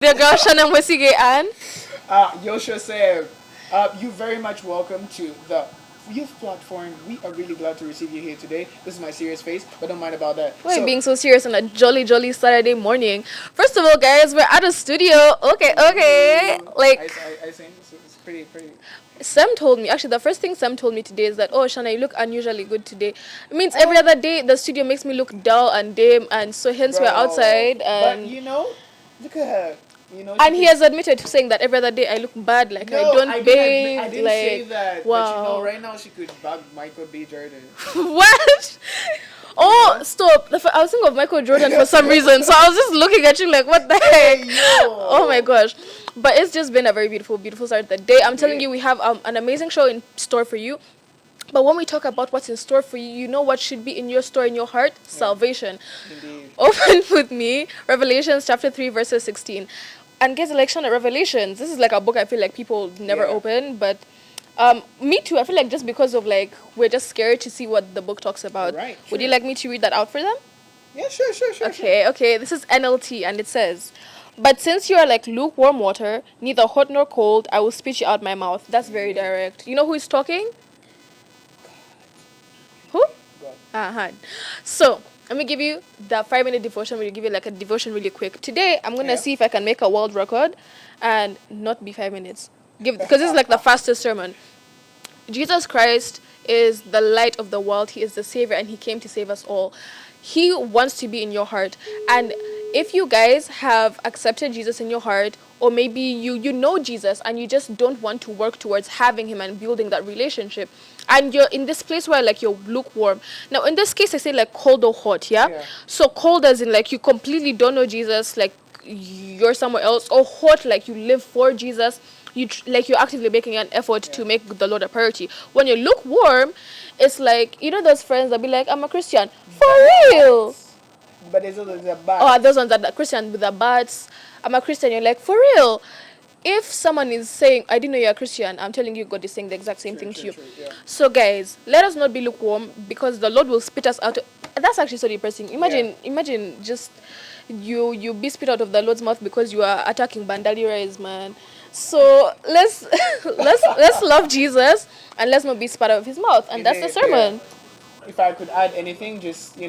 The girl Shannon Wesige and Yosha said, you very much welcome to the youth platform. We are really glad to receive you here today. This is my serious face, but don't mind about that. why are you being so serious on a jolly Saturday morning? First of all, guys, we're at a studio. Okay. Like I think it's pretty. Sam told me, actually the first thing Sam told me today is that, oh Shana, you look unusually good today. It means every other day the studio makes me look dull and dim, and so hence we're outside. And But look at her. And he has admitted to saying that every other day I look bad, like I don't bathe. I didn't like, say that. wow. But right now she could bug Michael B. Jordan. What? Oh, stop. I was thinking of Michael Jordan for some reason. So I was just looking at you like, what the heck? Oh my gosh. But it's just been a very beautiful start to the day. I'm telling you, we have an amazing show in store for you. But when we talk about what's in store for you, you know what should be in your store, in your heart? Yeah. Salvation. Indeed. Open with me, Revelations chapter 3, verses 16. And guys, election at Revelations. This is like a book I feel like people never open, but me too. I feel like just because of like we're just scared to see what the book talks about. Right. Sure. Would you like me to read that out for them? Yeah, sure. Okay. This is NLT, and it says, "But since you are like lukewarm water, neither hot nor cold, I will spit you out my mouth." That's very direct. You know who is talking? Who? God. So let me give you the 5-minute devotion. We'll give you like a devotion really quick. Today, I'm gonna see if I can make a world record and not be 5 minutes. Because this is like the fastest sermon. Jesus Christ is the light of the world. He is the Savior, and He came to save us all. He wants to be in your heart. And if you guys have accepted Jesus in your heart, or maybe you know Jesus and you just don't want to work towards having Him and building that relationship, and you're in this place where like you're lukewarm. Now in this case I say like cold or hot, yeah? So cold as in like you completely don't know Jesus, like you're somewhere else, or hot like you live for Jesus, you're actively making an effort to make the Lord a priority. When you're lukewarm, it's like, you know those friends that be like, I'm a Christian. For real? But there's also the bad. Oh, those ones that are Christian with the bats. I'm a Christian. You're like, for real? If someone is saying, I didn't know you're a Christian, I'm telling you, God is saying the exact same thing to you. Yeah. So guys, let us not be lukewarm, because the Lord will spit us out. That's actually so depressing. Imagine just you be spit out of the Lord's mouth because you are attacking Bandali man. So let's love Jesus, and let's not be spat out of His mouth. And that's the sermon. Yeah. If I could add anything, just be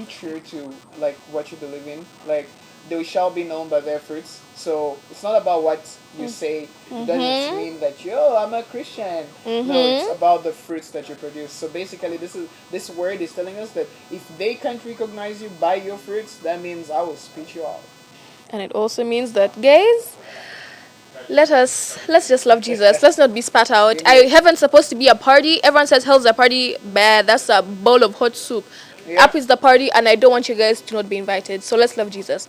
true to like what you believe in. Like, they shall be known by their fruits. So it's not about what you say. It doesn't mean that I'm a Christian. No, it's about the fruits that you produce. So basically, this word is telling us that if they can't recognize you by your fruits, that means I will spit you out. And it also means that, guys, let's just love Jesus. Let's not be spat out. Heaven's supposed to be a party. Everyone says hell's a party. Bad. That's a bowl of hot soup. Up is the party, and I don't want you guys to not be invited. So let's love Jesus.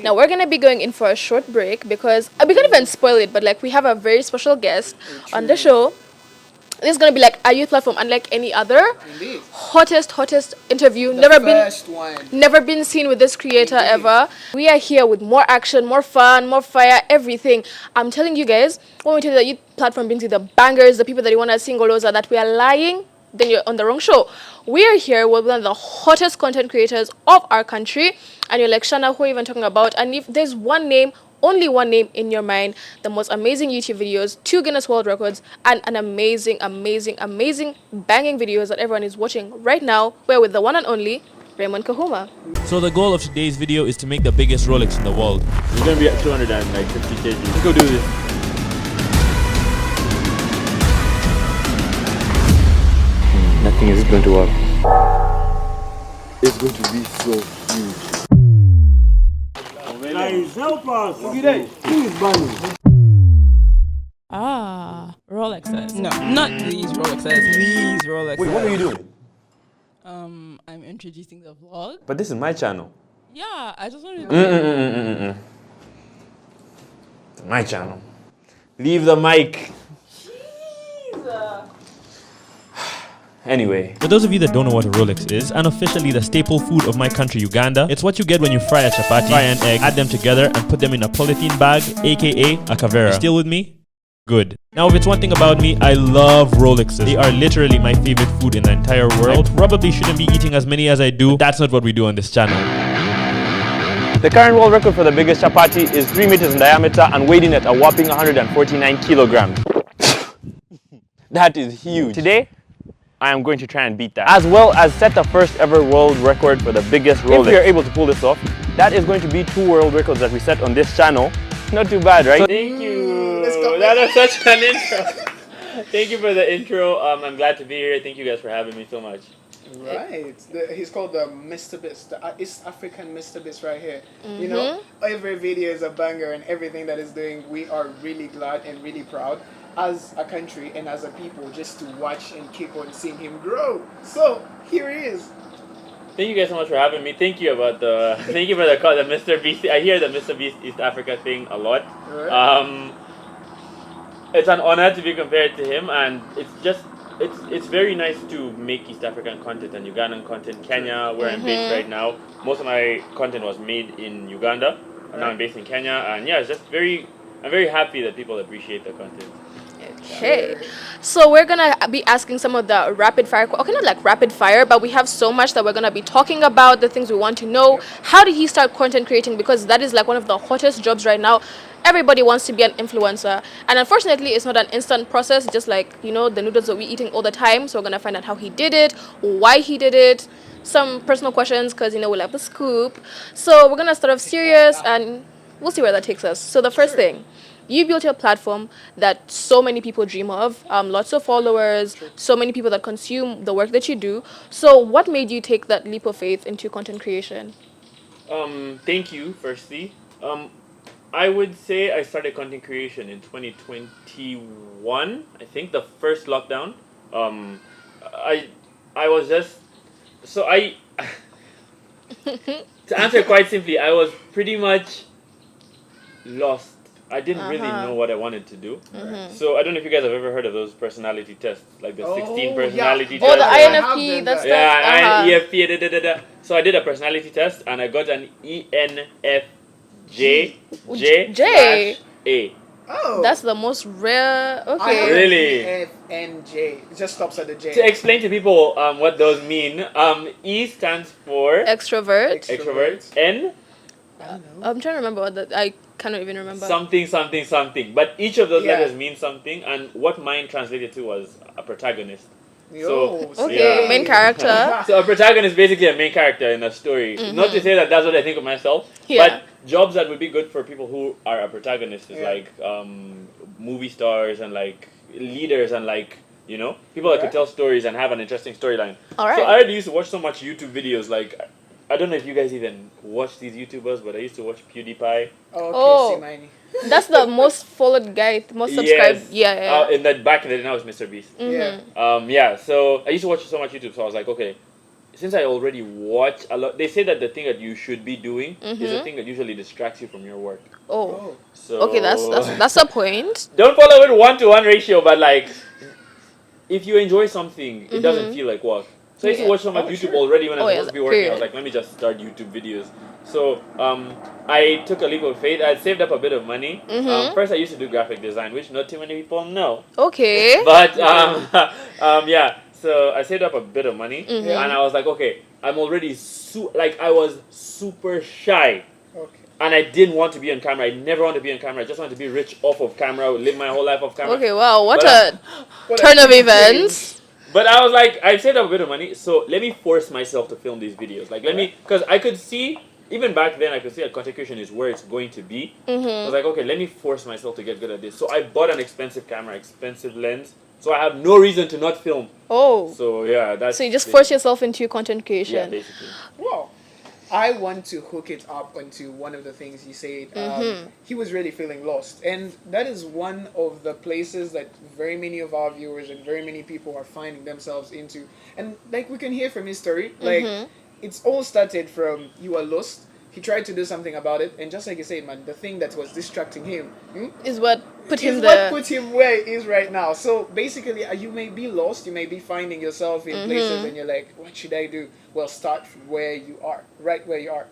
Now we're gonna be going in for a short break because we can't even spoil it, but like we have a very special guest on the show. This is gonna be like a youth platform, unlike any other. Indeed. Hottest interview. Never been seen with this creator ever. We are here with more action, more fun, more fire, everything. I'm telling you guys, when we tell you that youth platform brings you the bangers, the people that you want to sing all over, that we are lying, then you're on the wrong show. We are here with one of the hottest content creators of our country, and you're like, Shana, who are you even talking about? And if there's one name, only one name in your mind, the most amazing YouTube videos, 2 Guinness World Records, and an amazing banging videos that everyone is watching right now, we're with the one and only Raymond Kahuma. So the goal of today's video is to make the biggest Rolex in the world. It's gonna be at 250 kg. Let's go do this. Nothing is going to work. It's going to be so huge. Guys, help us! Rolexes. No, not these Rolexes. These Rolexes. Wait, what are you doing? I'm introducing the vlog. But this is my channel. Yeah, I just wanted to. It's my channel. Leave the mic. Anyway. For those of you that don't know what a Rolex is, unofficially the staple food of my country, Uganda, it's what you get when you fry a chapati, fry an egg, add them together, and put them in a polythene bag, aka a kavera. You still with me? Good. Now, if it's one thing about me, I love Rolexes. They are literally my favorite food in the entire world. I probably shouldn't be eating as many as I do, but that's not what we do on this channel. The current world record for the biggest chapati is 3 meters in diameter and weighing at a whopping 149 kilograms. That is huge. Today, I am going to try and beat that, as well as set the first ever world record for the biggest Rolex. If we are able to pull this off, that is going to be 2 world records that we set on this channel. Not too bad, right? Thank you. Let's go. That was such an intro. Thank you for the intro. I'm glad to be here. Thank you guys for having me so much. Right. He's called the Mr. Beast, the East African Mr. Beast right here. You know, every video is a banger and everything that is doing, we are really glad and really proud as a country and as a people just to watch and keep on seeing him grow. So, here he is. Thank you guys so much for having me. Thank you for the call, the Mr. Beast. I hear the Mr. Beast East Africa thing a lot. Right. It's an honor to be compared to him, and it's very nice to make East African content and Ugandan content. Kenya, where I'm based right now, most of my content was made in Uganda, and now I'm based in Kenya, and yeah, I'm very happy that people appreciate the content. Okay, so we're gonna be asking some of the rapid fire. Okay, not like rapid fire, but we have so much that we're gonna be talking about. The things we want to know. How did he start content creating? Because that is like one of the hottest jobs right now. Everybody wants to be an influencer, and unfortunately, it's not an instant process. Just like the noodles that we're eating all the time. So we're gonna find out how he did it, why he did it, some personal questions, because we'll have the scoop. So we're gonna start off serious, and we'll see where that takes us. So the first thing. You built your platform that so many people dream of, lots of followers, so many people that consume the work that you do. So what made you take that leap of faith into content creation? Thank you, firstly. I would say I started content creation in 2021, I think, the first lockdown. I was just... So I... To answer quite simply, I was pretty much lost. I didn't really know what I wanted to do. So I don't know if you guys have ever heard of those personality tests, like the 16 personality tests. Oh, the INFP, that's stuff. Yeah, EFP, So I did a personality test and I got an ENFJ/A. Oh. That's the most rare. Okay. Really? ENFJ. It just stops at the J. To explain to people what those mean, E stands for Extrovert. N. I don't know. I'm trying to remember what I cannot even remember. Something. But each of those letters means something, and what mine translated to was a protagonist. Yo, Okay, yeah. main character. So a protagonist is basically a main character in a story. Not to say that that's what I think of myself, but jobs that would be good for people who are a protagonist is like movie stars and like leaders and like people that could tell stories and have an interesting storyline. All right. So I already used to watch so much YouTube videos. Like I don't know if you guys even watch these YouTubers, but I used to watch PewDiePie. Oh, okay, that's the most followed guy, most subscribed. Yes. Yeah. In that back in the day, now it's Mr. Beast. Yeah. So I used to watch so much YouTube, so I was like, okay, since I already watch a lot, they say that the thing that you should be doing is the thing that usually distracts you from your work. Oh. So Okay, that's a point. Don't follow it 1-to-1 ratio, but like, if you enjoy something, it doesn't feel like work. So I used to watch so much YouTube already when I was supposed to be working. I was like, let me just start YouTube videos. So I took a leap of faith. I saved up a bit of money. First, I used to do graphic design, which not too many people know. Okay. But so I saved up a bit of money, and I was like, okay, I'm already I was super shy. Okay. And I didn't want to be on camera. I never wanted to be on camera. I just wanted to be rich off of camera, live my whole life off camera. Okay, wow, what But a turn of events. But I was like, I saved up a bit of money, so let me force myself to film these videos. Like, because I could see, even back then, I could see that content creation is where it's going to be. I was like, okay, let me force myself to get good at this. So I bought an expensive camera, expensive lens, so I have no reason to not film. Oh. So yeah, that's... So you just force yourself into content creation. Yeah, basically. Wow. I want to hook it up onto one of the things he said. He was really feeling lost. And that is one of the places that very many of our viewers and very many people are finding themselves into. And like we can hear from his story, like it's all started from you were lost. He tried to do something about it. And just like you said, man, the thing that was distracting him is what put him there. What put him where he is right now. So basically, you may be lost. You may be finding yourself in places and you're like, what should I do? Well, start from where you are, right where you are.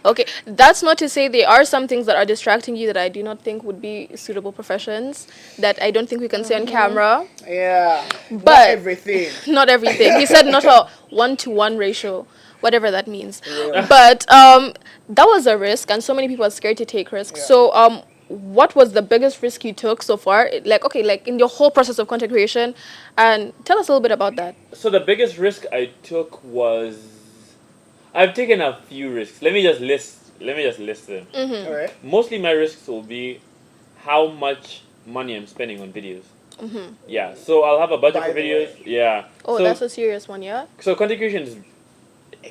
Okay, that's not to say there are some things that are distracting you that I do not think would be suitable professions, that I don't think we can say on camera. Yeah, but not everything. Not everything. He said not a 1-to-1 ratio. whatever that means. But that was a risk, and so many people are scared to take risks. Yeah. So what was the biggest risk you took so far? Like, okay, like in your whole process of content creation, and tell us a little bit about that. So the biggest risk I took was I've taken a few risks. Let me just list them. All right. Mostly my risks will be how much money I'm spending on videos. Yeah, so I'll have a budget By for the videos. way. Yeah. Oh, so, that's a serious one, yeah. so content creation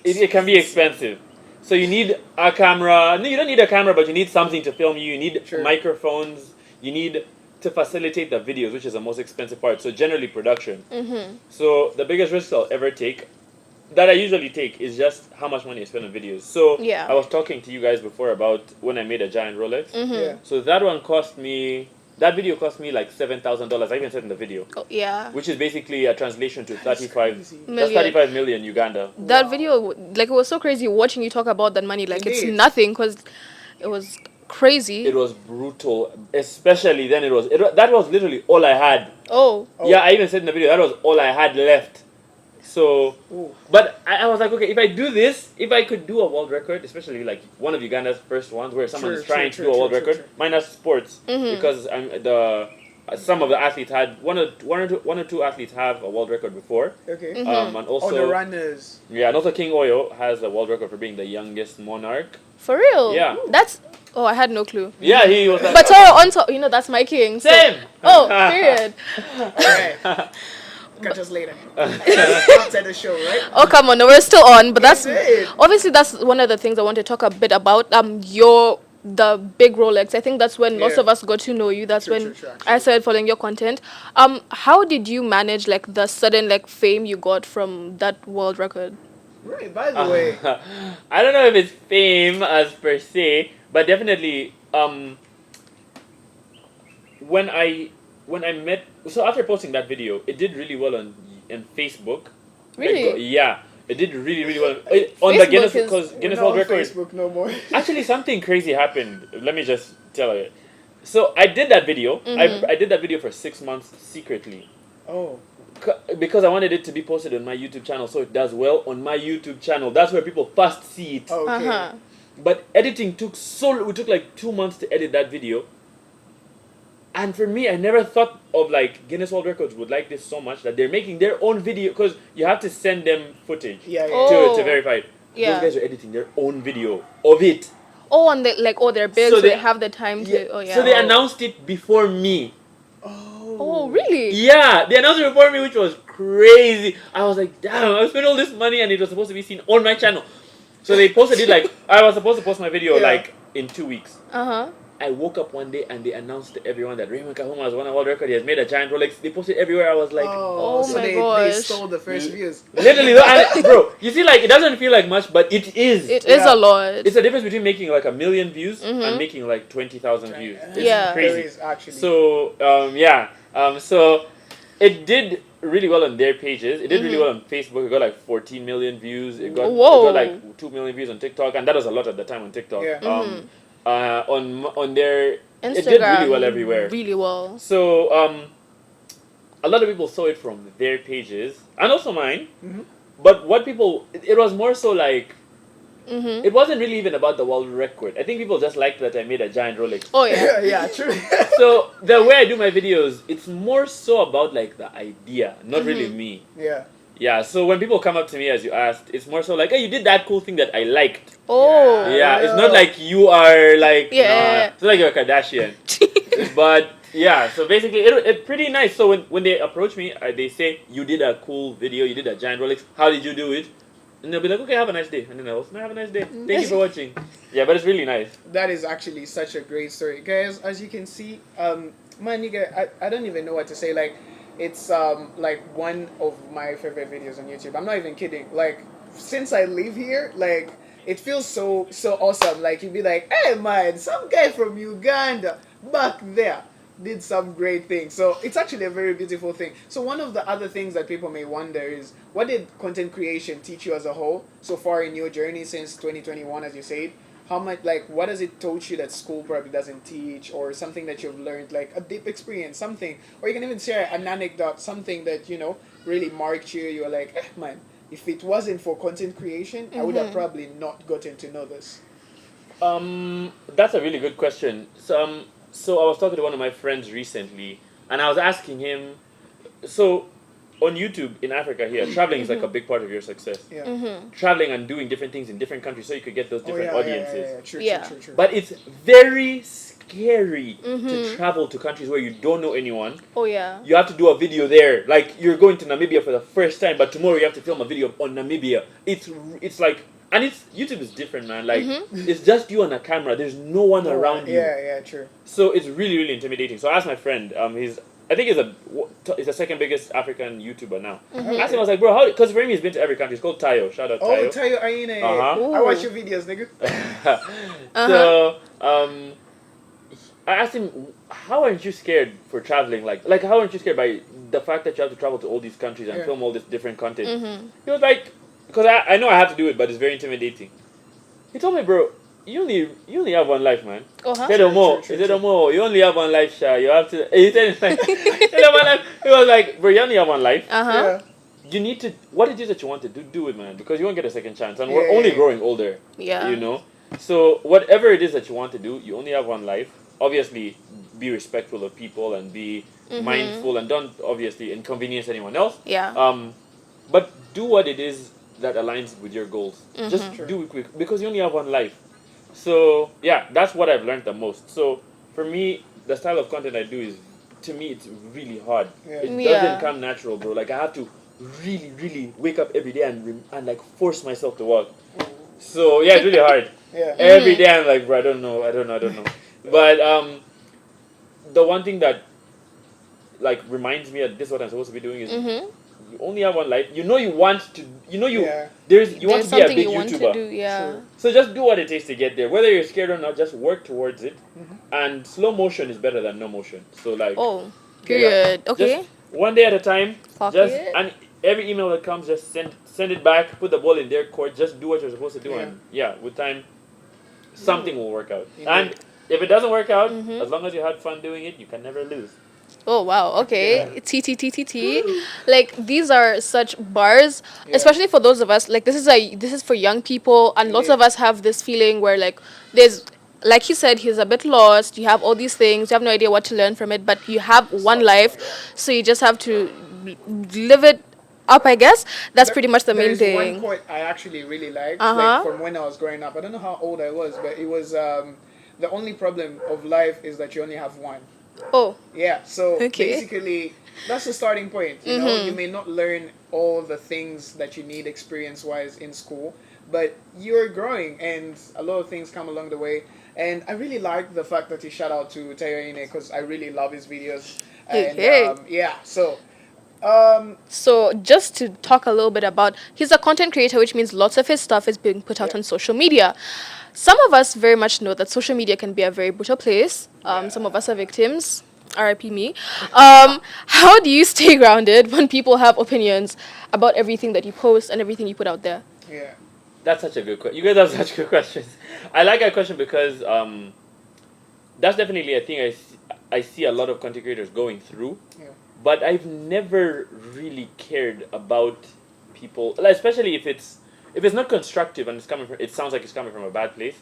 is it can be expensive. So you need a camera. No, you don't need a camera, but you need something to film you. You need Sure. microphones. You need to facilitate the videos, which is the most expensive part. So generally production. So the biggest risk I'll ever take, that I usually take, is just how much money I spend on videos. So Yeah. I was talking to you guys before about when I made a giant Rolex. Yeah. So that video cost me like $7,000. I even said in the video, Oh, yeah. which is basically a translation to 35. crazy. That's Million. 35 million Uganda. That video, like, it was so crazy watching you talk about that money. Like, it's Indeed. nothing because it was crazy. It was brutal, especially then. That was literally all I had. Oh, Yeah, I even said in the video that was all I had left. So, Ooh. but I was like, okay, if I do this, if I could do a world record, especially like one of Uganda's first ones where someone Sure, is trying sure, to do a sure, world sure, record, sure. minus sports, because some of the athletes had one or two athletes have a world record before, Okay. and also Oh, the runners. yeah, and also King Oyo has a world record for being the youngest monarch. for real? Yeah. That's, oh, I had no clue. Yeah, he was. Like, But on top, that's my king. So, same. oh, period. All right. Catch us later. After the show, right? Oh, come on. No, we're still on. But that's, Indeed. obviously, that's one of the things I want to talk a bit about. The big Rolex. I think that's when most Yeah. of us got to know you. That's True, when true, true, I actually. started following your content. How did you manage like the sudden like fame you got from that world record? Right. By the way. I don't know if it's fame as per se, but definitely when I met, so after posting that video, it did really well on Facebook. Really? Like, yeah, it did really well on the Facebook Guinness, is- because We're Guinness not World on Record. Facebook no more. Actually, something crazy happened. Let me just tell you. So I did that video. I did that video for 6 months secretly. Oh. Because I wanted it to be posted on my YouTube channel, so it does well on my YouTube channel. That's where people first see it. Okay. Uh-huh. But editing it took like 2 months to edit that video. And for me, I never thought of like Guinness World Records would like this so much that they're making their own video, because you have to send them footage Yeah. Yeah. Oh. to verify it. Yeah. Those guys are editing their own video of it. Oh, and they're big, So so they they- have the time to. Oh, yeah. So they announced it before me. Oh, really? Yeah, they announced it before me, which was crazy. I was like, damn, I spent all this money and it was supposed to be seen on my channel. So they posted it like, I was supposed to post my video Yeah. like in 2 weeks. Uh-huh. I woke up one day and they announced to everyone that Raymond Kahuma has won a world record. He has made a giant Rolex. They posted everywhere. I was like, Oh, Oh so my they gosh. stole the first views. literally, bro, you see, like, it doesn't feel like much, but it is. It is Yeah. a lot. It's the difference between making like 1 million views and making like 20,000 views. It's Yeah. There crazy. is actually. So, so it did really well on their pages. It did really well on Facebook. It got like 14 million views. It got Whoa. like 2 million views on TikTok, and that was a lot at the time on TikTok. Yeah. On their Instagram. it did really well everywhere. Really well. So a lot of people saw it from their pages and also mine. But what people, it was more so like, it wasn't really even about the world record. I think people just liked that I made a giant Rolex. Oh, yeah. Yeah, true. So the way I do my videos, it's more so about like the idea, not really me. Yeah. Yeah, so when people come up to me as you asked, it's more so like, hey, you did that cool thing that I liked. Oh. Yeah, it's not like you are like, Yeah. it's not like you're a Kardashian. But yeah, so basically it's pretty nice. So when they approach me, they say, you did a cool video, you did a giant Rolex, how did you do it? And they'll be like, okay, have a nice day. And then I'll say, have a nice day. Thank you for watching. Yeah, but it's really nice. That is actually such a great story, guys. As you can see, man, nigga, I don't even know what to say. Like, it's like one of my favorite videos on YouTube. I'm not even kidding. Like, since I live here, like, it feels so awesome. Like, you'd be like, hey man, some guy from Uganda back there did some great things. So it's actually a very beautiful thing. So one of the other things that people may wonder is, what did content creation teach you as a whole so far in your journey since 2021, as you said? How much, like, what has it taught you that school probably doesn't teach, or something that you've learned, like a deep experience, something, or you can even share an anecdote, something that, you know, really marked you. You were like, man, if it wasn't for content creation, I would have probably not gotten to know this. That's a really good question. So I was talking to one of my friends recently, and I was asking him, so on YouTube in Africa here, traveling is like a big part of your success. Yeah. Traveling and doing different things in different countries so you could get those different audiences. True, Yeah. true. But it's very scary to travel to countries where you don't know anyone. Oh yeah. You have to do a video there. Like you're going to Namibia for the first time, but tomorrow you have to film a video on Namibia. It's like, and it's YouTube is different, man. Like it's just you and a camera. There's no one around you. Yeah, true. So it's really, really intimidating. So I asked my friend, I think he's the second biggest African YouTuber now. I asked him, I was like, bro, how? Because Remy has been to every country. It's called Tayo. Shout out Tayo. Oh, Tayo Aine. Uh-huh. I watch your videos, nigga. So I asked him, how aren't you scared for traveling? Like how aren't you scared by the fact that you have to travel to all these countries and film all this different content? He was like, because I know I have to do it, but it's very intimidating. He told me, bro, you only have one life, man. True. You only have one life, Sha. You have to. He said, you have one life. He was like, bro, you only have one life. Yeah. You need to, what it is that you want to do it, man, because you won't get a second chance, and we're only growing older. Yeah. You know, so whatever it is that you want to do, you only have one life. Obviously, be respectful of people and be mindful, and don't obviously inconvenience anyone else. Yeah. But do what it is that aligns with your goals. Just do it quick, because you only have one life. So yeah, that's what I've learned the most. So for me, the style of content I do is, to me, it's really hard. Yeah. It Yeah. doesn't come natural, bro. Like I have to really, really wake up every day and like force myself to work. So yeah, it's really hard. Yeah. Every day I'm like, bro, I don't know. But the one thing that like reminds me that this is what I'm supposed to be doing is you only have one life. You know you want to. You know you. Yeah. You want There's to be a something big you want YouTuber. to do. Yeah. Sure. So just do what it takes to get there. Whether you're scared or not, just work towards it. And slow motion is better than no motion. So like, Oh. Period. Okay. just one day at a time. Fuck Just it. and every email that comes, just send it back. Put the ball in their court. Just do what you're supposed to do, Yeah. and yeah, with time, something will work out. Indeed. And if it doesn't work out, as long as you had fun doing it, you can never lose. Oh wow, okay. T. Like these are such bars, especially for those of us, like this is for young people, and lots of us have this feeling where like there's, like he said, he's a bit lost. You have all these things, you have no idea what to learn from it, but you have one life, so you just have to live it up, I guess. That's pretty much the main There's one thing. quote I actually really liked, Uh-huh. like from when I was growing up. I don't know how old I was, but it was the only problem of life is that you only have one. Oh, Yeah, so Okay. basically that's the starting point. You know, you may not learn all the things that you need experience-wise in school, but you're growing, and a lot of things come along the way. And I really like the fact that he shout out to Tayo Ine, because I really love his videos. And Hey. yeah, so so just to talk a little bit about, he's a content creator, which means lots of his stuff is being put out on social media. Some of us very much know that social media can be a very brutal place. Some of us are victims. RIP me. How do you stay grounded when people have opinions about everything that you post and everything you put out there? yeah. That's such a good question. You guys have such good questions. I like that question because that's definitely a thing I see a lot of content creators going through. Yeah. But I've never really cared about people, like, especially if it's not constructive and it sounds like it's coming from a bad place.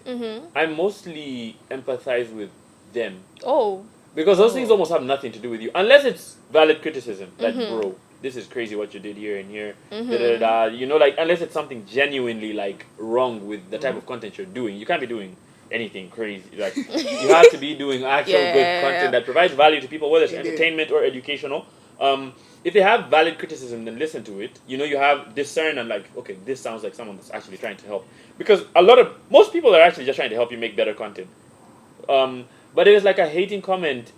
I mostly empathize with them, Oh, because those things almost have nothing to do with you, unless it's valid criticism. Like, bro, this is crazy what you did here and here. You know, like, unless it's something genuinely like wrong with the type of content you're doing, you can't be doing anything crazy. Like, you have to be doing actual good content that provides value to people, whether it's Indeed. entertainment or educational. If they have valid criticism, then listen to it. You know, you have discern and like, okay, this sounds like someone that's actually trying to help. Because most people are actually just trying to help you make better content. But if it's like a hating comment,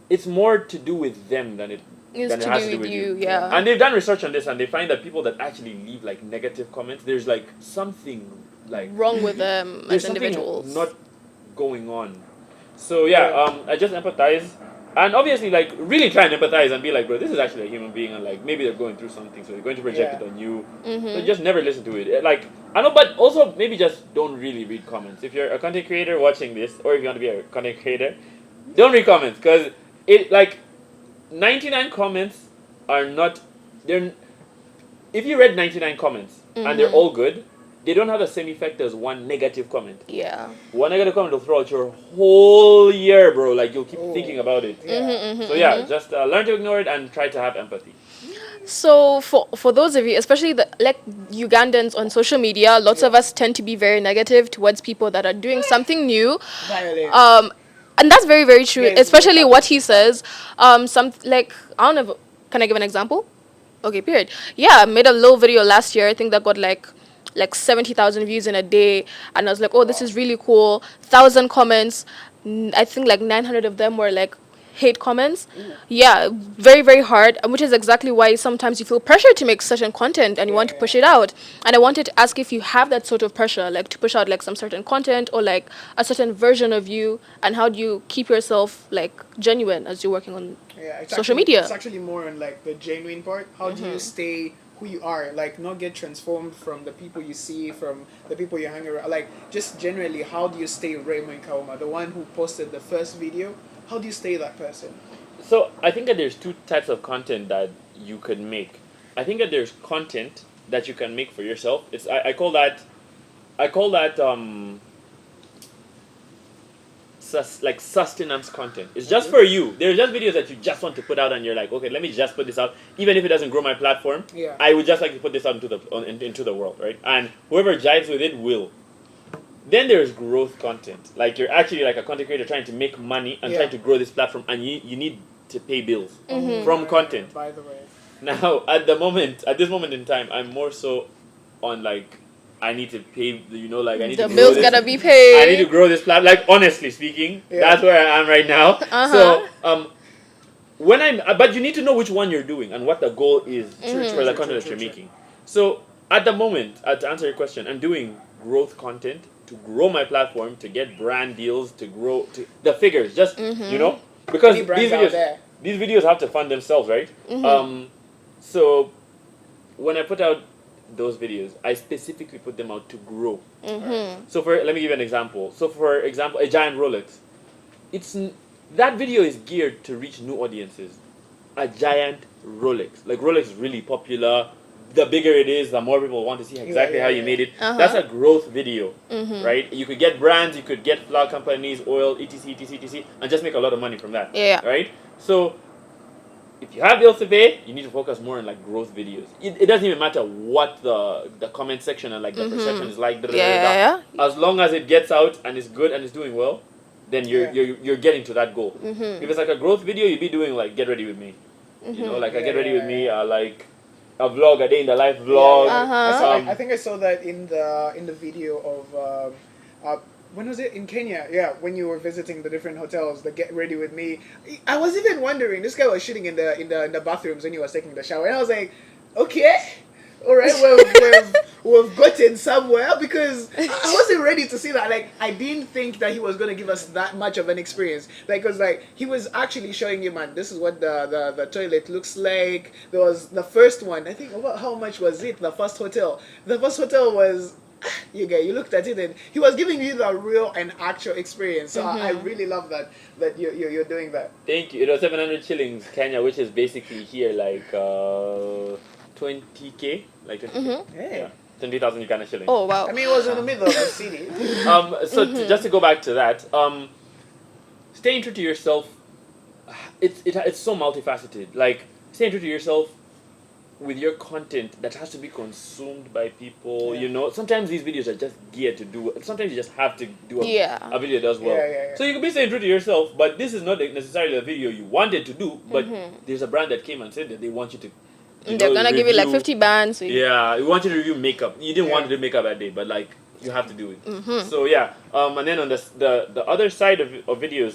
it's more to do with them than it has to do with you. yeah. And they've done research on this, and they find that people that actually leave like negative comments, there's like something like Wrong with them there's as something individuals. not going on. So yeah, I just empathize, and obviously like really try and empathize and be like, bro, this is actually a human being, and like maybe they're going through something, so they're going to project it on you. So just never listen to it. Like, I know, but also maybe just don't really read comments. If you're a content creator watching this, or if you want to be a content creator, don't read comments, because it like 99 comments are not. If if you read 99 comments and they're all good, they don't have the same effect as one negative comment. Yeah. One negative comment will throw out your whole year, bro. Like, you'll keep thinking about it. So yeah, just learn to ignore it and try to have empathy. So for those of you, especially the like Ugandans on social media, lots of us tend to be very negative towards people that are doing something new. Violent. And that's very, very true, Yes, especially yes. what he says. Some like I don't know. Can I give an example? Okay, period. Yeah, I made a little video last year. I think that got like 70,000 views in a day, and I was like, oh, this is really cool. 1,000 comments. I think like 900 of them were like hate comments. Yeah, very, very hard, and which is exactly why sometimes you feel pressure to make certain content and you want to push it out. And I wanted to ask if you have that sort of pressure, like to push out like some certain content or like a certain version of you, and how do you keep yourself like genuine as you're working on Yeah, it's social actually, media? It's actually more on like the genuine part. How do you stay who you are? Like, not get transformed from the people you see, from the people you hang around. Like, just generally, how do you stay Raymond Kahuma, the one who posted the first video? How do you stay that person? So I think that there's two types of content that you could make. I think that there's content that you can make for yourself. I call that like sustenance content. It's just for you. There's just videos that you just want to put out, and you're like, okay, let me just put this out, even if it doesn't grow my platform. Yeah. I would just like to put this out into the world, right? And whoever jives with it will. Then there's growth content. Like, you're actually like a content creator trying to make money and trying to grow this platform, and you need to pay bills from content. By the way. Now, at this moment in time, I'm more so on like, I need to pay, like I need The to grow bills this. gotta be paid. I need to grow this platform. Like, honestly speaking, that's where I am right now. So, but you need to know which one you're doing and what the goal is for the content that you're making. So, at the moment, to answer your question, I'm doing growth content to grow my platform, to get brand deals, to grow the figures, just because Any brands out there. these videos have to fund themselves, right? So when I put out those videos, I specifically put them out to grow. So let me give you an example. So for example, a giant Rolex, that video is geared to reach new audiences. A giant Rolex, like Rolex is really popular. The bigger it is, the more people want to see exactly how you made it. That's a growth video, right? You could get brands, you could get flower companies, oil, etc, etc, etc, and just make a lot of money from that. Right? So if you have bills to pay, you need to focus more on like growth videos. It doesn't even matter what the comment section and like the perception is like. As long as it gets out and it's good and it's doing well, then you're getting to that goal. If it's like a growth video, you'd be doing like Get Ready With Me. Like a Get Ready With Me, like a vlog, a day in the life vlog. I think I saw that in the video of when was it, in Kenya? Yeah, when you were visiting the different hotels, the Get Ready With Me. I was even wondering, this guy was shooting in the bathrooms when he was taking the shower, and I was like, okay, all right, well, we've gotten somewhere, because I wasn't ready to see that. Like, I didn't think that he was going to give us that much of an experience. Like, because like he was actually showing you, man, this is what the toilet looks like. There was the first one, I think, how much was it? The first hotel was, you looked at it and he was giving you the real and actual experience. So I really love that you're doing that. Thank you. It was 700 shillings Kenya, which is basically here like 20k, like 20k. Yeah. 20,000 Uganda shillings. Oh wow! I mean, it was in the middle of the city. Just to go back to that, staying true to yourself, it's so multifaceted. Like, staying true to yourself with your content that has to be consumed by people. Sometimes these videos are just geared to do. Sometimes you just have to do a video that does well. So you can be staying true to yourself, but this is not necessarily the video you wanted to do. But there's a brand that came and said that they want you to. They're gonna give you like 50 bands. Yeah, we want you to review makeup. You didn't want to do makeup that day, but like you have to do it. So yeah, and then on the other side of videos,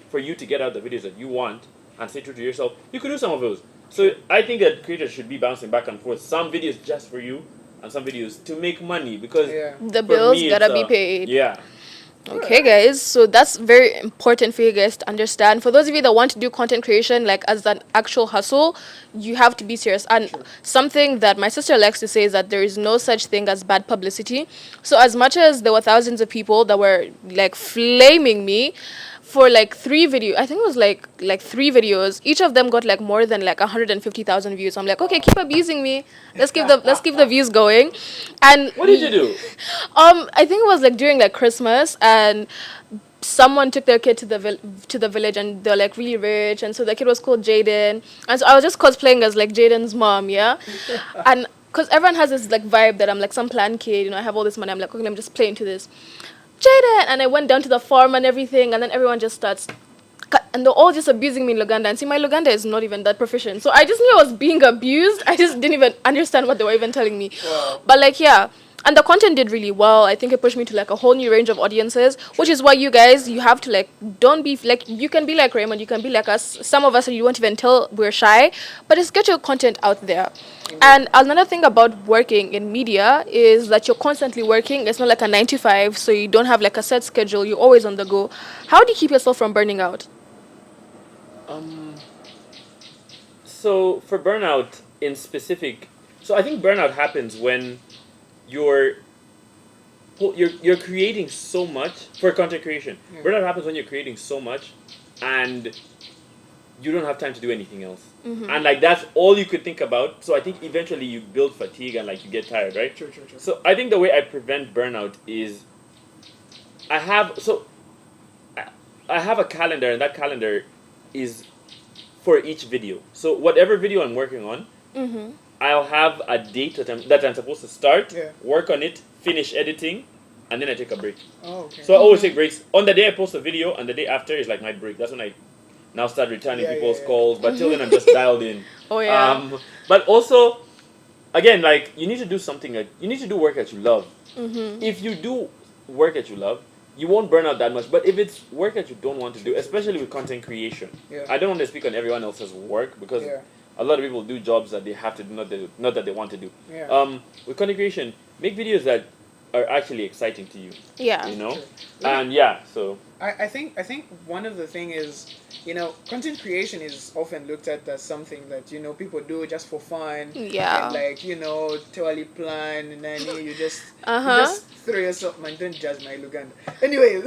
for you to get out the videos that you want and stay true to yourself, you could do some of those. So I think that creators should be bouncing back and forth. Some videos just for you, and some videos to make money, because the bills gotta be paid. Yeah. Okay, guys, so that's very important for you guys to understand. For those of you that want to do content creation like as an actual hustle, you have to be serious. And something that my sister likes to say is that there is no such thing as bad publicity. So as much as there were thousands of people that were like flaming me for like 3 video. I think it was like 3 videos. Each of them got like more than like 150,000 views. So I'm like, okay, keep abusing me. Let's keep the views going. And What did you do? I think it was like during like Christmas, and someone took their kid to the village, and they're like really rich, and so the kid was called Jaden, and so I was just cosplaying as like Jaden's mom, yeah, and because everyone has this like vibe that I'm like some planned kid, I have all this money, I'm like, okay, let me just play into this Jaden, and I went down to the farm and everything, and then everyone just starts. And they're all just abusing me in Luganda. And see, my Luganda is not even that proficient. So I just knew I was being abused. I just didn't even understand what they were even telling me. Wow. But like, yeah. And the content did really well. I think it pushed me to like a whole new range of audiences, which is why you guys, you have to like, don't be like, you can be like Raymond, you can be like us. Some of us, you won't even tell we're shy, but just get your content out there. And another thing about working in media is that you're constantly working. It's not like a 9 to 5, so you don't have like a set schedule. You're always on the go. How do you keep yourself from burning out? So for burnout in specific, so I think burnout happens when you're you're creating so much for content creation. Burnout happens when you're creating so much and you don't have time to do anything else. And like that's all you could think about. So I think eventually you build fatigue and like you get tired, right? True. So I think the way I prevent burnout is I have I have a calendar, and that calendar is for each video. So whatever video I'm working on, I'll have a date that I'm supposed to start, Yeah. work on it, finish editing, and then I take a break. Oh, okay. So I always take breaks. On the day I post a video, and the day after is like my break. That's when I now start returning Yeah, people's yeah. calls. But till then, I'm just dialed in. Oh, yeah. But also, again, like you need to do something. Like you need to do work that you love. If you do work that you love, you won't burn out that much. But if it's work that you don't want to do, especially with content creation, Yeah. I don't want to speak on everyone else's work because Yeah. a lot of people do jobs that they have to do, not that they want to do. Yeah. With content creation, make videos that are actually exciting to you. Yeah. You know, True. and yeah, so I think one of the thing is, content creation is often looked at as something that people do just for fun. Yeah. And like totally plan, nani, you just throw yourself. Man, don't judge my Luganda. Anyway,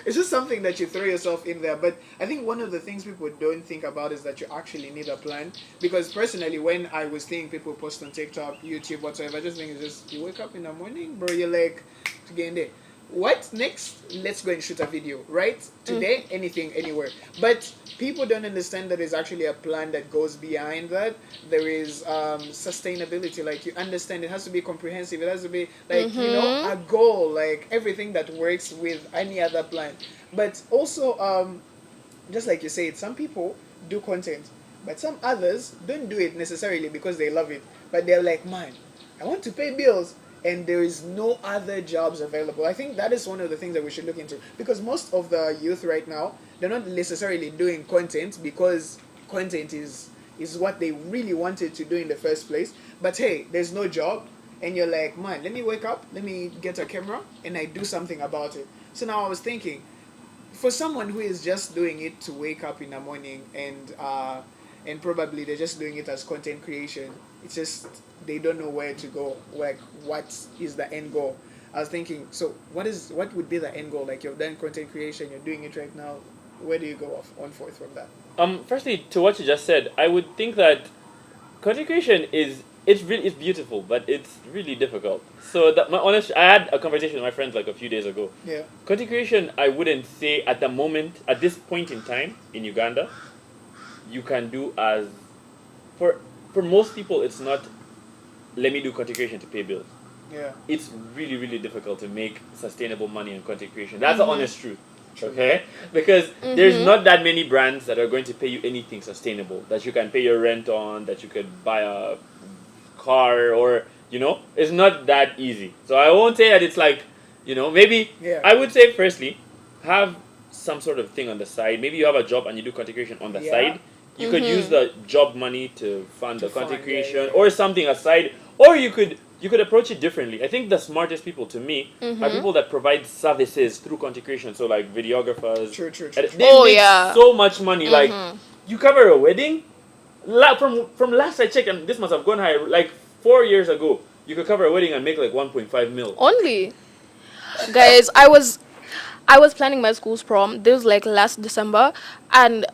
it's just something that you throw yourself in there. But I think one of the things people don't think about is that you actually need a plan. Because personally, when I was seeing people post on TikTok, YouTube, whatsoever, I just think it's just you wake up in the morning, bro. You're like, to get in there. What next? Let's go and shoot a video, right? Today, anything, anywhere. But people don't understand that there's actually a plan that goes behind that. There is sustainability. Like you understand, it has to be comprehensive. It has to be like a goal, like everything that works with any other plan. But also, just like you said, some people do content, but some others don't do it necessarily because they love it. But they're like, man, I want to pay bills. And there is no other jobs available. I think that is one of the things that we should look into, because most of the youth right now, they're not necessarily doing content because content is what they really wanted to do in the first place. But hey, there's no job, and you're like, man, let me wake up, let me get a camera, and I do something about it. So now I was thinking, for someone who is just doing it to wake up in the morning and probably they're just doing it as content creation, it's just they don't know where to go. Like, what is the end goal? I was thinking, so what would be the end goal? Like, you've done content creation, you're doing it right now. Where do you go on forth from that? Firstly, to what you just said, I would think that content creation it's beautiful, but it's really difficult. So I had a conversation with my friends like a few days ago. Yeah. Content creation, I wouldn't say at this point in time in Uganda, you can do as for most people, it's not. Let me do content creation to pay bills. Yeah. It's really, really difficult to make sustainable money in content creation. That's the honest truth. Okay? Because there's not that many brands that are going to pay you anything sustainable, that you can pay your rent on, that you could buy a car, or, it's not that easy. So I won't say that it's like, maybe, I would say firstly, have some sort of thing on the side. Maybe you have a job and you do content creation on the side. You could use the job money to fund the content creation or something aside, or you could approach it differently. I think the smartest people to me are people that provide services through content creation. So like videographers. True. They make so much money. Like you cover a wedding. From last I checked, and this must have gone high. Like 4 years ago, you could cover a wedding and make like 1.5 mil. Only. Guys, I was planning my school's prom. This was like last December, and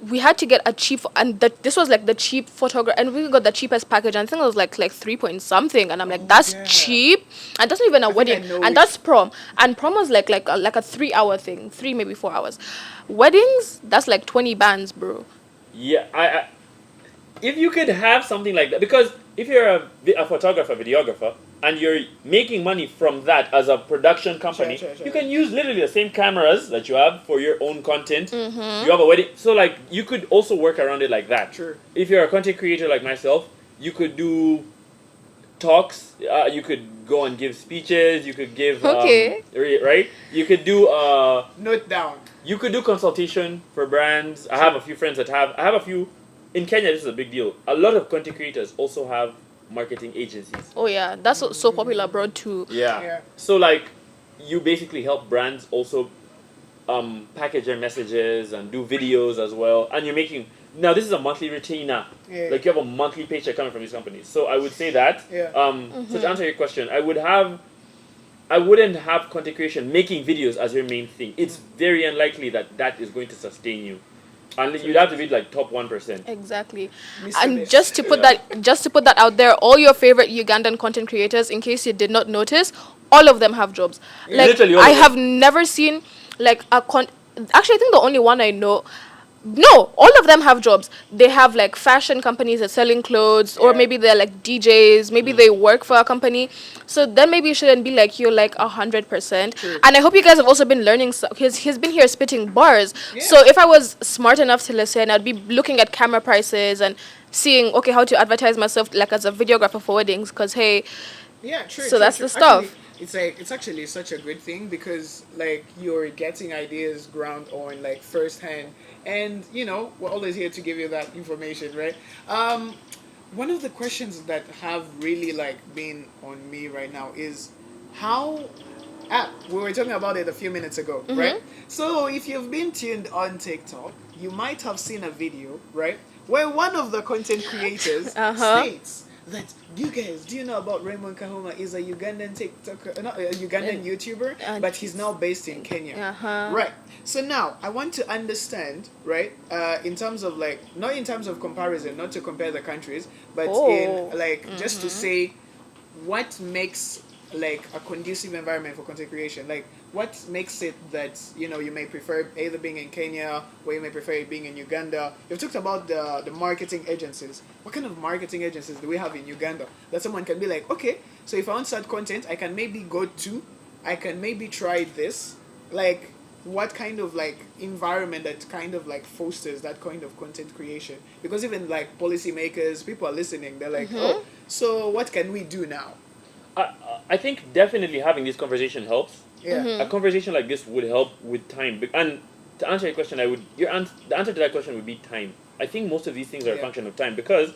we had to get a cheap, and this was like the cheap photographer, and we got the cheapest package. And I think it was like 3 point something, and I'm like, that's yeah. cheap, and that's not even a I think I wedding, know and it. that's prom, and prom was like a 3 hour thing, 3 maybe 4 hours. Weddings, that's like 20 bands, bro. Yeah, I if you could have something like that, because if you're a photographer, videographer, and you're making money from that as a production company, Sure. you can use literally the same cameras that you have for your own content. You have a wedding, so like you could also work around it like that. Sure. If you're a content creator like myself, you could do talks. You could go and give speeches. You could give Okay. right. You could do Note down. you could do consultation for brands. I have a few friends that have. I have a few. In Kenya, this is a big deal. A lot of content creators also have marketing agencies. Oh yeah, that's so popular abroad too. Yeah. So like, you basically help brands also package their messages and do videos as well. And you're making now this is a monthly retainer. Yeah. Like you have a monthly paycheck coming from these companies. So I would say that. Yeah. So to answer your question, I wouldn't have content creation making videos as your main thing. It's very unlikely that is going to sustain you. And you'd have to be like top 1%. Exactly. Mr. And Best. just to put that out there, all your favorite Ugandan content creators, in case you did not notice, all of them have jobs. Like Literally all I of them. have never seen like actually I think the only one I know. No, all of them have jobs. They have like fashion companies that's selling clothes, or Yeah. maybe they're like DJs. Maybe they work for a company. So then maybe you shouldn't be like you're like 100%. True. And I hope you guys have also been learning. He's been here spitting bars. Yeah. So if I was smart enough to listen, I'd be looking at camera prices and seeing okay how to advertise myself like as a videographer for weddings. Cause hey, Yeah, true. So true, that's true. the stuff. Actually, it's actually such a good thing because like you're getting ideas ground on like firsthand, and we're always here to give you that information, right? One of the questions that have really like been on me right now is how. We were talking about it a few minutes ago, right? So if you've been tuned on TikTok, you might have seen a video, right, where one of the content creators states that do you know about Raymond Kahuma is a Ugandan TikToker, not a Ugandan YouTuber, but he's now based in Kenya. Right. So now I want to understand, right, in terms of like not in terms of comparison, not to compare the countries, but in like just to say what makes like a conducive environment for content creation, like what makes it that you may prefer either being in Kenya or you may prefer it being in Uganda. You've talked about the marketing agencies. What kind of marketing agencies do we have in Uganda that someone can be like, okay, so if I want to start content, I can maybe try this, like what kind of like environment that kind of like fosters that kind of content creation? Because even like policymakers, people are listening, they're like, oh, so what can we do now? I think definitely having this conversation helps. Yeah. A conversation like this would help with time. And to answer your question, the answer to that question would be time. I think most of these things are a function of time because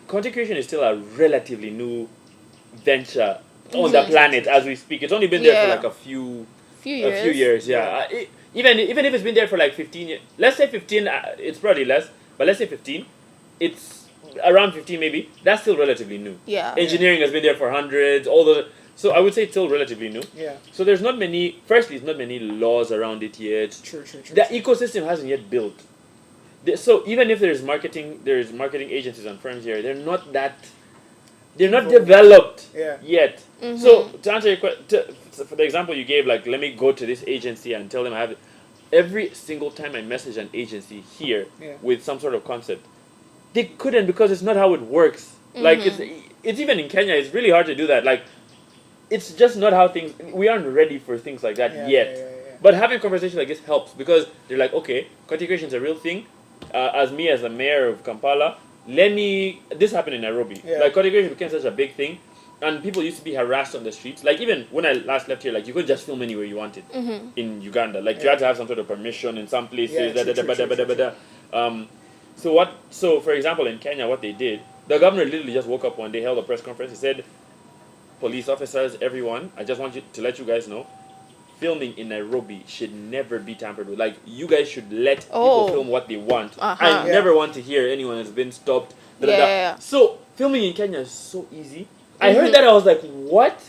content creation is still a relatively new venture on the planet as we speak. It's only been there for like a few years. Yeah. Even if it's been there for like 15 years, let's say 15. It's probably less, but let's say 15. It's around 15 maybe. That's still relatively new. Yeah. Engineering has been there for hundreds. So I would say it's still relatively new. Yeah. So there's not many. Firstly, there's not many laws around it yet. True. The ecosystem hasn't yet built. So even if there's marketing agencies and firms here, they're not developed yet. So to answer your question, for the example you gave, like let me go to this agency and tell them I have it. Every single time I message an agency here with some sort of concept, they couldn't because it's not how it works. Like it's even in Kenya, it's really hard to do that. Like it's just not how we aren't ready for things like that yet. But having a conversation like this helps because they're like, okay, content creation is a real thing. As a mayor of Kampala, this happened in Nairobi. Like content creation became such a big thing, and people used to be harassed on the streets. Like even when I last left here, like you could just film anywhere you wanted in Uganda. Like you had to have some sort of permission in some places. So for example, in Kenya, what they did, the governor literally just woke up one day, held a press conference. He said, police officers, everyone, I just want to let you guys know, filming in Nairobi should never be tampered with. Like, you guys should let people film what they want. I never want to hear anyone has been stopped. So, filming in Kenya is so easy. I heard that, I was like, what?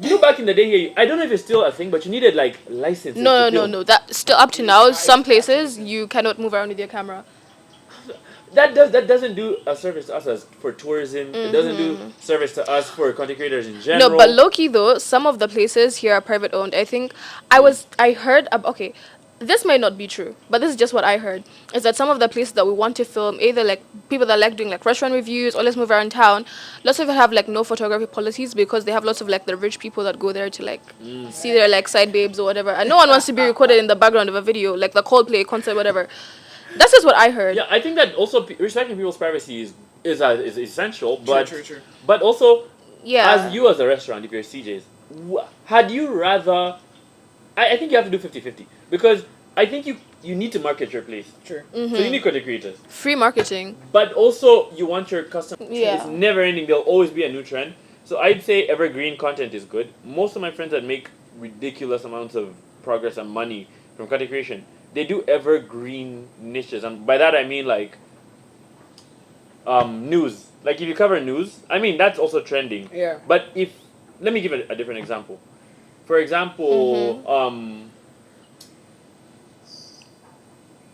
You know, back in the day here, I don't know if it's still a thing, but you needed like licenses. No, to no, no, film. no. That still up to now. Some places you cannot move around with your camera. That doesn't do a service to us as for tourism. It doesn't do service to us for content creators in general. No, but low key though, some of the places here are private owned. I think I heard okay, this may not be true, but this is just what I heard. Is that some of the places that we want to film, either like people that like doing like restaurant reviews or let's move around town, lots of it have like no photography policies because they have lots of like the rich people that go there to like see their like side babes or whatever, and no one wants to be recorded in the background of a video like the Coldplay concert, whatever. That's just what I heard. Yeah, I think that also respecting people's privacy is essential, but True. but also Yeah. as you as a restaurant, if you're CJ's, had you rather? I think you have to do 50-50 because I think you need to market your place. True. So you need content creators, Free marketing. but also you want your customers. Yeah. It's never ending. There'll always be a new trend. So I'd say evergreen content is good. Most of my friends that make ridiculous amounts of progress and money from content creation, they do evergreen niches, and by that I mean like news. Like if you cover news, I mean that's also trending. Yeah. But if let me give a different example. For example,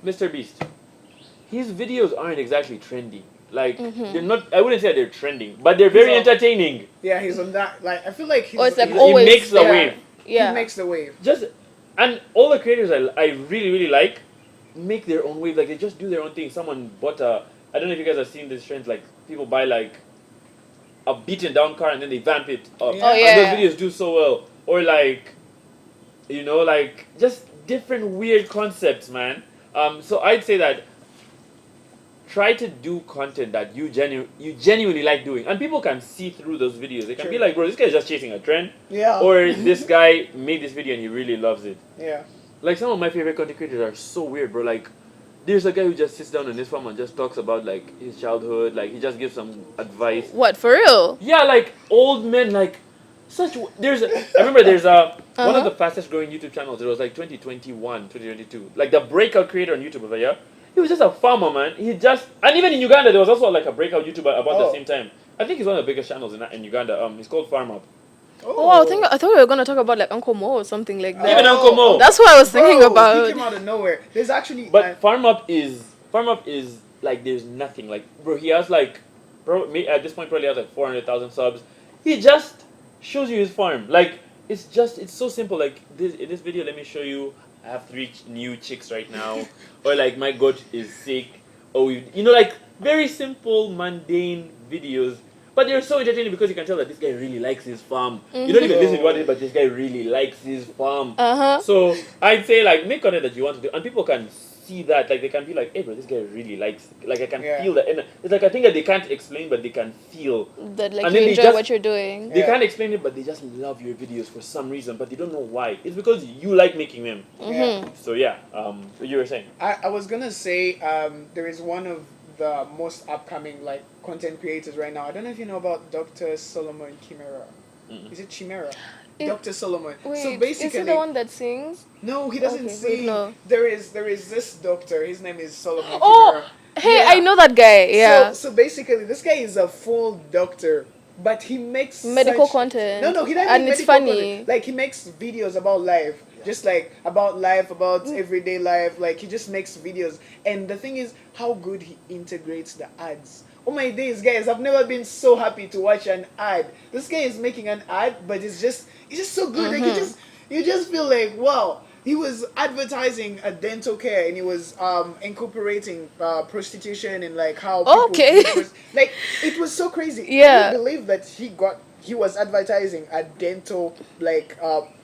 Mr. Beast, his videos aren't exactly trendy. Like they're not. I wouldn't say they're trending, but they're very He's on- entertaining. Yeah, he's on that. Like I feel like he's, Or it's like he's- always makes the there. wave. Yeah. he makes the wave. Just and all the creators I really like make their own wave. Like they just do their own thing. Someone bought a. I don't know if you guys have seen these trends. Like people buy like a beaten down car and then they vamp it up. Yeah. Oh, yeah. And those videos do so well. Or like, you know, like just different weird concepts, man. So I'd say that try to do content that you genuinely like doing, and people can see through those videos. They can True. be like, bro, this guy's just chasing a trend, Yeah. or this guy made this video and he really loves it. Yeah. Like some of my favorite content creators are so weird, bro. Like there's a guy who just sits down on his farm and just talks about like his childhood, like he just gives some advice. What, for real? Yeah, like old men, like such. I remember there's one of the fastest growing YouTube channels. It was like 2021, 2022. Like the breakout creator on YouTube of the year. He was just a farmer, man. And even in Uganda there was also like a breakout YouTuber about the same time. I think he's one of the biggest channels in Uganda. He's called Farm Up. Oh, I thought we were gonna talk about like Uncle Mo or something like that. Even Uncle Mo. That's what I was thinking Bro, about. He came out of nowhere. There's actually. But Farm Up is like there's nothing. Like bro, he has like at this point probably has like 400,000 subs. He just shows you his farm. Like it's so simple. Like in this video, let me show you. I have 3 new chicks right now, or like my goat is sick. Or you know, like very simple, mundane videos. But they're so entertaining because you can tell that this guy really likes his farm. You don't even listen to what it is, but this guy really likes his farm. So I'd say like make content that you want to do, and people can see that. Like they can be like, hey bro, this guy really likes. Like I can feel that. And it's like a thing that they can't explain, but they can feel. That like And you then they enjoy just- what you're doing. They can't explain it, but they just love your videos for some reason, but they don't know why. It's because you like making them. Yeah. So yeah, what you were saying. I was gonna say there is one of the most upcoming like content creators right now. I don't know if you know about Dr. Solomon Chimera. Is it Chimera? Dr. Solomon. Wait, So basically, is he the one that sings? no, he doesn't Okay, sing. wait, no. There is this doctor. His name is Solomon Oh, Chimera. hey, Yeah. I know that guy. Yeah. So basically, this guy is a full doctor, but he makes Medical such- content. No, he doesn't. And make it's medical funny. content. Like he makes videos about life, just like about life, about everyday life. Like he just makes videos, and the thing is, how good he integrates the ads. Oh my days, guys! I've never been so happy to watch an ad. This guy is making an ad, but it's just so good. Like you just feel like wow. He was advertising a dental care, and he was incorporating prostitution and like how people Okay. like it was so crazy. Yeah. I couldn't believe that he was advertising a dental like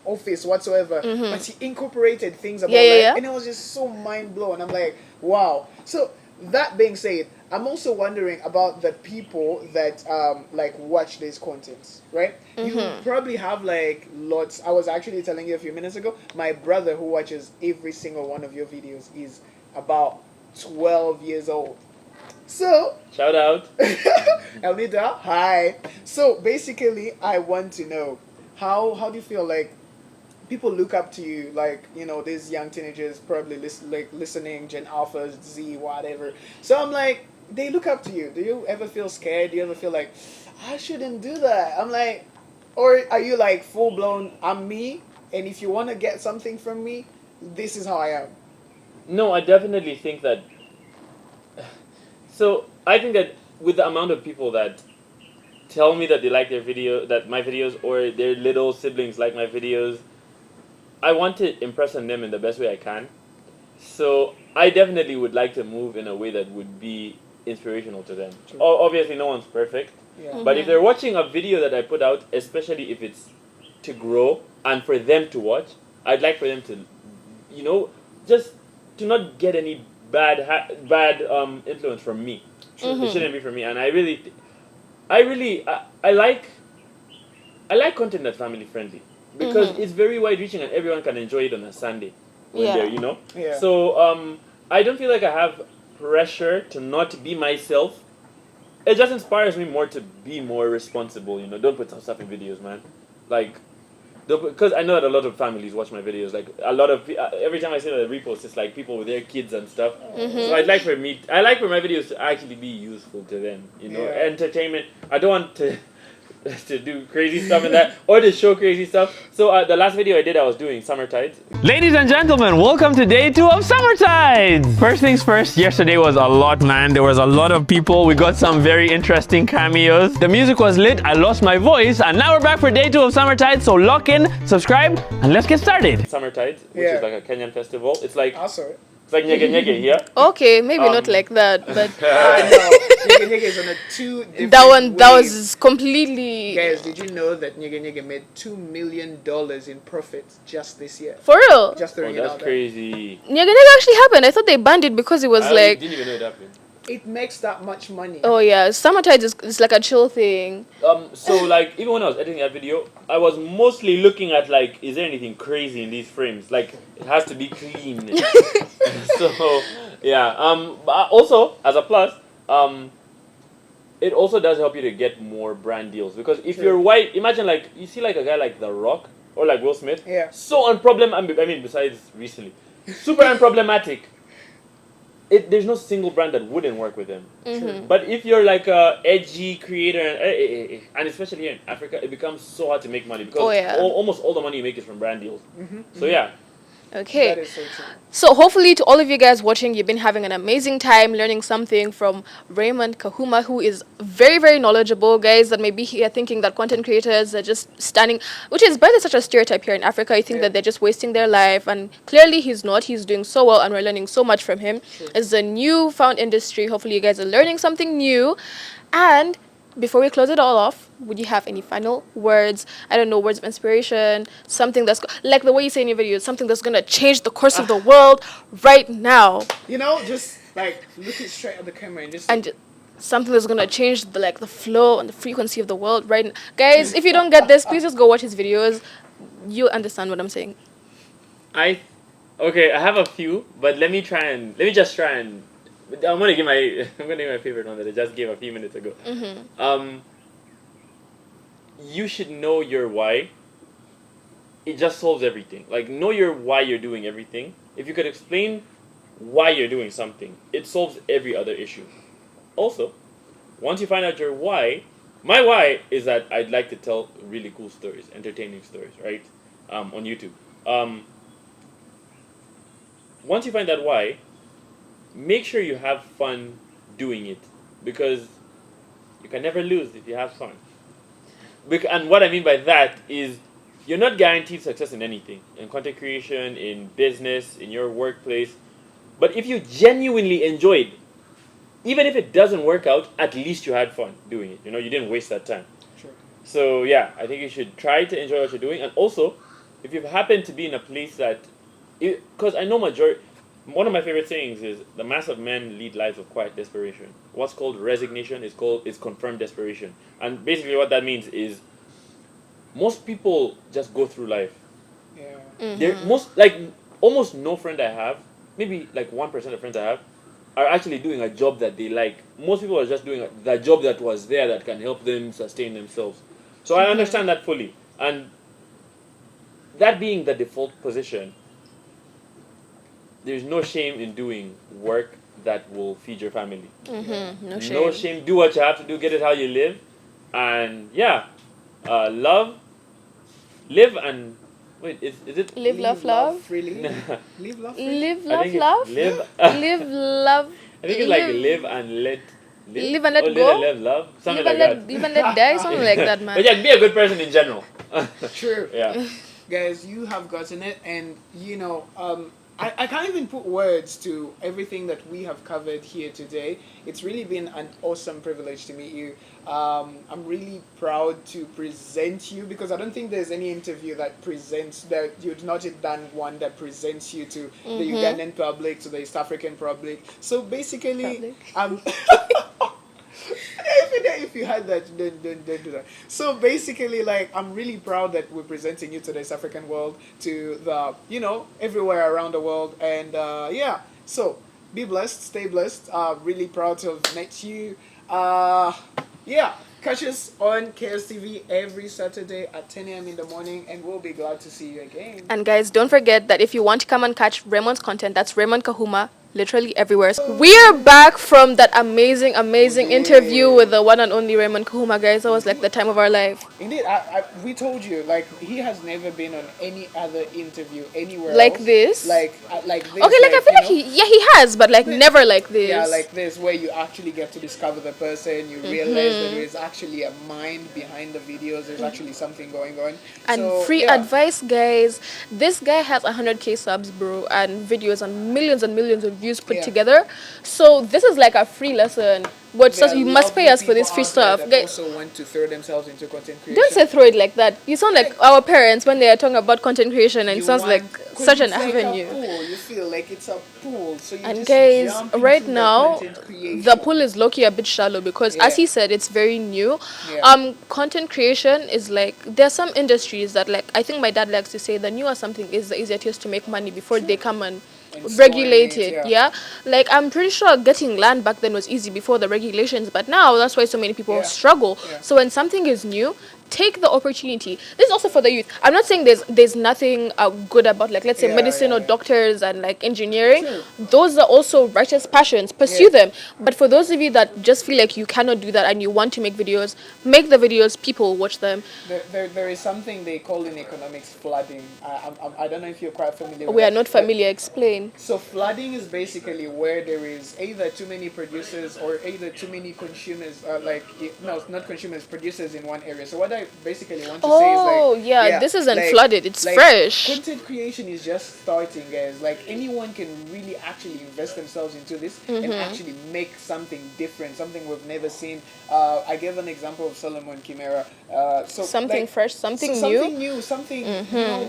office whatsoever, but he incorporated things about Yeah, yeah, life, yeah. and it was just so mind blowing. I'm like, wow. So that being said, I'm also wondering about the people that like watch these contents, right? You probably have like lots. I was actually telling you a few minutes ago, my brother who watches every single one of your videos is about 12 years old. So Shout out. Elnida, hi. So basically, I want to know how do you feel like people look up to you, like you know these young teenagers probably listening, Gen Alpha, Z, whatever. So I'm like, they look up to you. Do you ever feel scared? Do you ever feel like I shouldn't do that. I'm like, or are you like full blown? I'm me, and if you want to get something from me, this is how I am. No, I definitely think that. So I think that with the amount of people that tell me that they like that my videos, or their little siblings like my videos, I want to impress on them in the best way I can. So I definitely would like to move in a way that would be inspirational to them. True. Obviously, no one's perfect, Yeah. but if they're watching a video that I put out, especially if it's to grow and for them to watch, I'd like for them to, just to not get any bad influence from me. It shouldn't be from me, and I like content that's family friendly because it's very wide reaching and everyone can enjoy it on a Sunday when Yeah. they're. Yeah. So I don't feel like I have pressure to not be myself. It just inspires me more to be more responsible. Don't put some stuff in videos, man. Like, because I know that a lot of families watch my videos. Like a lot of every time I see the reposts, it's like people with their kids and stuff. So I like for my videos to actually be useful to them. Yeah. Entertainment. I don't want to to do crazy stuff in that or to show crazy stuff. So the last video I did, I was doing summer tides. Ladies and gentlemen, welcome to day 2 of Summer Tides. First things first, yesterday was a lot, man. There was a lot of people. We got some very interesting cameos. The music was lit. I lost my voice. And now we're back for day 2 of Summer Tides. So lock in, subscribe, and let's get started. Summer tides, which Yeah. is like a Kenyan festival. It's like Also, nyege nyege here. Okay, maybe not like that, but I know. Nyege Nyege is on a 2 different that waves. was completely Guys, did you know that Nyege Nyege made $2 million in profits just this year? for real. Just Oh, throwing it that's out there. crazy. Nyege actually happened. I thought they banned it because it was I like, didn't even know it happened. It makes that much money. oh yeah, summer tides is like a chill thing. So like even when I was editing that video, I was mostly looking at like, is there anything crazy in these frames? Like it has to be clean. So yeah. But also as a plus, it also does help you to get more brand deals because if True. you're white, imagine like you see like a guy like The Rock or like Will Smith. Yeah. So unproblematic. I mean, besides recently, super unproblematic. There's no single brand that wouldn't work with him. But if you're like a edgy creator, and especially here in Africa, it becomes so hard to make money because Oh, yeah. almost all the money you make is from brand deals. So yeah, Okay. That is so true. So hopefully to all of you guys watching, you've been having an amazing time learning something from Raymond Kahuma, who is very, very knowledgeable, guys, that may be here thinking that content creators are just standing, which is by the way such a stereotype here in Africa. You think that they're just wasting their life, and clearly he's not. He's doing so well, and we're learning so much from him. It's a new found industry. Hopefully you guys are learning something new. And before we close it all off, would you have any final words? I don't know, words of inspiration, something that's like the way you say in your videos, something that's gonna change the course of the world right now, Just like look it straight at the camera and just and something that's gonna change the flow and the frequency of the world right now. Guys, if you don't get this, please just go watch his videos. You'll understand what I'm saying. I have a few, but let me just try and. I'm gonna give my favorite one that I just gave a few minutes ago. You should know your why. It just solves everything. Like know your why you're doing everything. If you could explain why you're doing something, it solves every other issue. Also, once you find out your why, my why is that I'd like to tell really cool stories, entertaining stories, right? On YouTube. Once you find that why, make sure you have fun doing it because you can never lose if you have fun. And what I mean by that is you're not guaranteed success in anything, in content creation, in business, in your workplace. But if you genuinely enjoyed, even if it doesn't work out, at least you had fun doing it. You didn't waste that time. Sure. So yeah, I think you should try to enjoy what you're doing. And also, if you've happened to be in a place that, because I know one of my favorite sayings is the mass of men lead lives of quiet desperation. What's called resignation is confirmed desperation. And basically what that means is most people just go through life. Yeah. They're almost no friend I have, maybe like 1% of friends I have, are actually doing a job that they like. Most people are just doing the job that was there that can help them sustain themselves. So I understand that fully. And that being the default position, there's no shame in doing work that will feed your family. No shame. No shame. Do what you have to do. Get it how you live. And yeah, love, live and wait. Is it? Live, love. freely. Live, love, freely. Live, I think love. it's live. Live, love. I think it's like live and let. Live and let or go? Live and let love. Something like that. Live and let die. Something like that, man. But yeah, be a good person in general. True. Yeah. Guys, you have gotten it, and I can't even put words to everything that we have covered here today. It's really been an awesome privilege to meet you. I'm really proud to present you, because I don't think there's any interview that you've not done one that presents you to the Ugandan public, to the East African public. So basically, if you had that, don't do that. So basically, like, I'm really proud that we're presenting you to the East African world, to the, everywhere around the world. And yeah, so be blessed, stay blessed. Really proud to have met you. Yeah, catch us on KSTV every Saturday at 10 a.m. in the morning, and we'll be glad to see you again. And guys, don't forget that if you want to come and catch Raymond's content, that's Raymond Kahuma, literally everywhere. We are back from that amazing interview with the one and only Raymond Kahuma, guys. That was like the time of our life. Indeed, we told you, like, he has never been on any other interview anywhere Like else. this? Like this. Okay, like I feel like he has, but like never like this. Yeah, like this, where you actually get to discover the person, you realize that there is actually a mind behind the videos, there's actually something going on. And So, free yeah. advice, guys. This guy has 100k subs, bro, and videos and millions of views put together. So this is like a free lesson. But There are you must pay us for lovely this free people out stuff, there that guys. also want to throw themselves into content creation. Don't say throw it like that. You sound like our parents when they are talking about content creation, and it sounds like such an avenue. Like a pool. You feel like it's a pool, so you And just guys, jump right into the now, content creation. the pool is low-key a bit shallow because, as Yeah. he said, it's very new. Yeah. Content creation is like, there are some industries that, like, I think my dad likes to say the newer something is the easier it is to make money before they come and regulate storing it. it, Yeah, like I'm pretty sure getting land back then was easy before the regulations, but now that's why so many people Yeah. struggle. Yeah. So when something is new, take the opportunity. This is also for the youth. I'm not saying there's nothing good about, like, let's say Yeah, medicine yeah, or yeah. doctors and like engineering. True. Those are also righteous passions. Pursue Yeah. them. But for those of you that just feel like you cannot do that and you want to make videos, make the videos. People watch them. There is something they call in economics flooding. I don't know if you're quite familiar with We are that, not but- familiar. Explain. So flooding is basically where there is either too many producers or either too many consumers, not consumers, producers in one area. So what I basically want to say is, Oh, like, yeah, this isn't like- flooded, it's like, fresh. Content creation is just starting, guys. Like, anyone can really actually invest themselves into this and actually make something different, something we've never seen. I gave an example of Solomon Chimera. Something like, fresh, something new. something new, something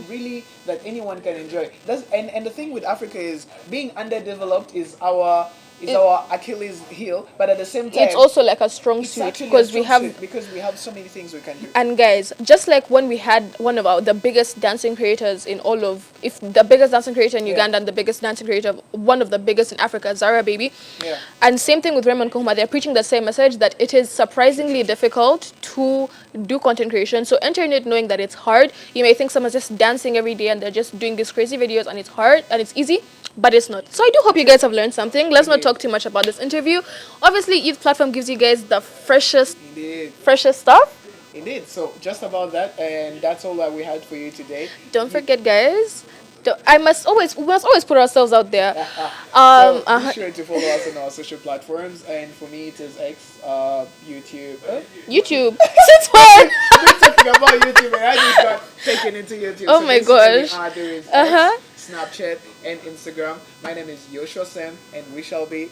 really that anyone can enjoy. And the thing with Africa is being underdeveloped is our Achilles heel, but at the same time It's also like a strong it's suit actually a because we strong have. suit because we have so many things we can do. And guys, just like when we had one of the biggest dancing creators in all of, if the biggest dancing creator in Uganda and the biggest dancing creator, one of the biggest in Africa, Zara Baby. Yeah. And same thing with Raymond Kahuma. They're preaching the same message that it is surprisingly difficult to do content creation. So enter in it knowing that it's hard. You may think someone's just dancing every day and they're just doing these crazy videos and it's hard and it's easy, but it's not. So I do hope you guys have learned something. Let's not talk too much about this interview. Obviously, Youth Platform gives you guys the freshest stuff. Indeed. So just about that, and that's all that we had for you today. Don't forget, guys. We must always put ourselves out there. So be sure to follow us on our social platforms, and for me it is X, YouTube. YouTube. Since when? We're talking about YouTube, and I just got taken into YouTube. Oh my basically, gosh. There is Uh-huh. X, Snapchat, and Instagram. My name is Yoshua Sam, and we shall be.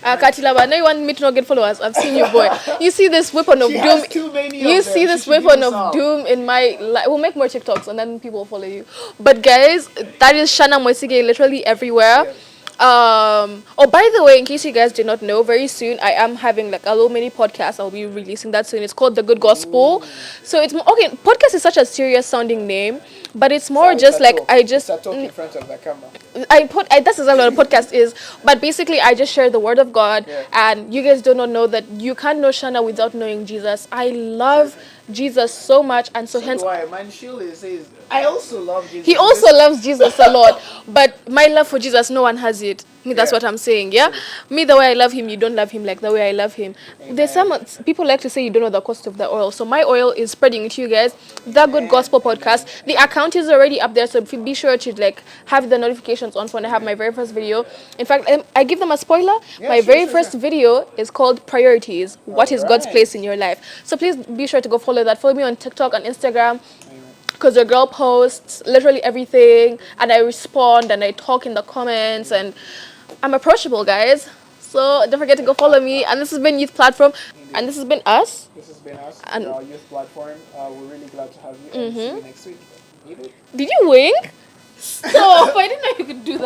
Katilaba, now you want me to not get followers? I've seen you, boy. You see this weapon of She doom. has too many You of them. see She this should give weapon us of all. doom in my life. We'll make more TikToks and then people will follow you. But guys, that is Shana Moisige literally everywhere. Oh, by the way, in case you guys did not know, very soon I am having like a little mini podcast. I'll be releasing that soon. It's called The Good Gospel. So it's okay. Podcast is such a serious sounding name, but it's more It's just a like talk. I just It's a talk in front of the camera. that's exactly what a podcast is. But basically, I just share the word of God, and you guys do not know that you can't know Shana without knowing Jesus. I love Jesus so much, and so hence Why man Shirley says I also love Jesus. he also loves Jesus a lot. But my love for Jesus, no one has it. Me, that's Yeah. what I'm saying. Yeah, me, the way I love him, you don't love him like the way I love him. There's some people like to say you don't know the cost of the oil. So my oil is spreading it to you guys. The Good Gospel Podcast. The account is already up there, so be sure to like have the notifications on for when I have my very first video. In fact, I give them a spoiler. Yeah, My sure, very sure, first sure. video is called Priorities. What is God's Alright. place in your life? So please be sure to go follow that. Follow me on TikTok, on Instagram. Because your girl posts literally everything, and I respond and I talk in the comments, and I'm approachable, guys. So don't forget to go follow me. And this has been Youth Platform, and this has been us. This has been us, And- the youth platform. We're really glad to have you, and see you next week. Eat it. Did you wink? Stop! I didn't know you could do that.